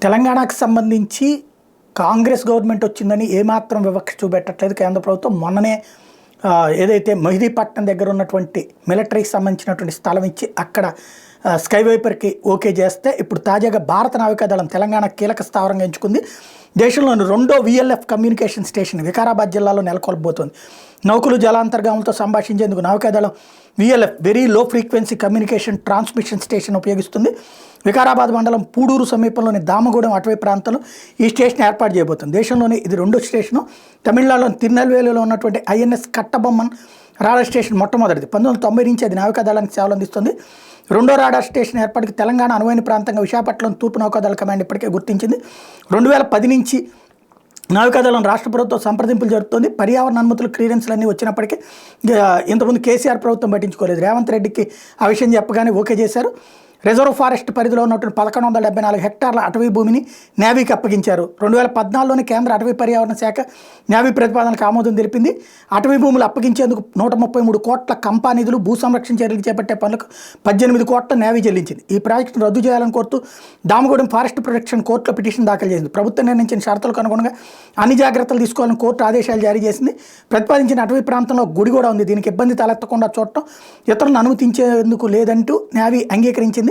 తెలంగాణకు సంబంధించి కాంగ్రెస్ గవర్నమెంట్ వచ్చిందని ఏమాత్రం వివక్ష చూపెట్టట్లేదు కేంద్ర ప్రభుత్వం. మొన్ననే ఏదైతే మెహదీపట్నం దగ్గర ఉన్నటువంటి మిలిటరీకి సంబంధించినటువంటి స్థలం ఇచ్చి అక్కడ స్కై వైపర్కి ఓకే చేస్తే ఇప్పుడు తాజాగా భారత నావికాదళం తెలంగాణ కీలక స్థావరంగా ఎంచుకుంది. దేశంలోని రెండో VLF కమ్యూనికేషన్ స్టేషన్ వికారాబాద్ జిల్లాలో నెలకొల్పబోతోంది. నౌకలు జలాంతర్గాములతో సంభాషించేందుకు నావికాదళం VLF very low frequency communication transmission station ఉపయోగిస్తుంది. వికారాబాద్ మండలం పూడూరు సమీపంలోని దామగూడెం అటవీ ప్రాంతంలో ఈ స్టేషన్ ఏర్పాటు చేయబోతుంది. దేశంలోని ఇది రెండో స్టేషను. తమిళనాడులోని తిరునెల్వేలిలో ఉన్నటువంటి INS కట్టబొమ్మన్ రాడార్ స్టేషన్ మొట్టమొదటిది. 1990 నుంచి అది నావికాదళానికి సేవలు అందిస్తుంది. రెండో రాడార్ స్టేషన్ ఏర్పాటుకి తెలంగాణ అనువైన ప్రాంతంగా విశాఖపట్నం తూర్పు నౌకాదళ కమాండ్ ఇప్పటికే గుర్తించింది. 2010 నుంచి నావికాదళం రాష్ట్ర ప్రభుత్వం సంప్రదింపులు జరుపుతోంది. పర్యావరణ అనుమతులు క్లియరెన్స్లు అన్నీ వచ్చినప్పటికీ ఇంతకుముందు కేసీఆర్ ప్రభుత్వం పట్టించుకోలేదు. రేవంత్ రెడ్డికి ఆ విషయం చెప్పగానే ఓకే చేశారు. రిజర్వ్ ఫారెస్ట్ పరిధిలో ఉన్నటువంటి 1174 హెక్టార్ల అటవీ భూమిని నేవీకి అప్పగించారు. 2014లోని కేంద్ర అటవీ పర్యావరణ శాఖ నేవీ ప్రతిపాదనకు ఆమోదం తెలిపింది. అటవీ భూములు అప్పగించేందుకు 133 కోట్ల కంపా నిధులు, భూ సంరక్షణ చర్యలు చేపట్టే పనులకు 18 కోట్ల నేవీ చెల్లించింది. ఈ ప్రాజెక్టును రద్దు చేయాలని కోరుతూ దామగూడెం ఫారెస్ట్ ప్రొటెక్షన్ కోర్టులో పిటిషన్ దాఖలు చేసింది. ప్రభుత్వం నిర్ణయించిన షరతులకు అనుగుణంగా అన్ని జాగ్రత్తలు తీసుకోవాలని కోర్టు ఆదేశాలు జారీ చేసింది. ప్రతిపాదించిన అటవీ ప్రాంతంలో గుడి కూడా ఉంది. దీనికి ఇబ్బంది తలెత్తకుండా చూడటం, ఇతరులను అనుమతించేందుకు లేదంటూ నేవీ అంగీకరించింది.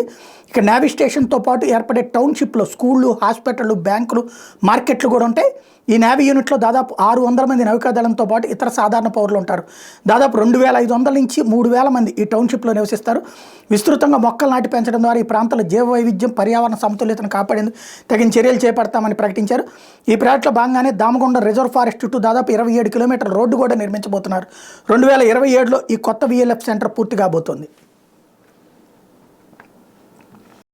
ఇక నేవీ స్టేషన్తో పాటు ఏర్పడే టౌన్షిప్లో స్కూళ్ళు, హాస్పిటళ్ళు, బ్యాంకులు, మార్కెట్లు కూడా ఉంటాయి. ఈ నేవీ యూనిట్లో దాదాపు 600 మంది నౌకాదళంతో పాటు ఇతర సాధారణ పౌరులు ఉంటారు. దాదాపు 2500 నుంచి 3000 మంది ఈ టౌన్షిప్లో నివసిస్తారు. విస్తృతంగా మొక్కలు నాటి పెంచడం ద్వారా ఈ ప్రాంతంలో జీవ వైవిధ్యం, పర్యావరణ సమతుల్యతను కాపాడేందుకు తగిన చర్యలు చేపడతామని ప్రకటించారు. ఈ ప్రాజెక్టులో భాగంగానే దామగుండం రిజర్వ్ ఫారెస్ట్ చుట్టూ దాదాపు 27 కిలోమీటర్ల రోడ్డు కూడా నిర్మించబోతున్నారు. 2027లో ఈ కొత్త VLF సెంటర్ పూర్తి కాబోతోంది.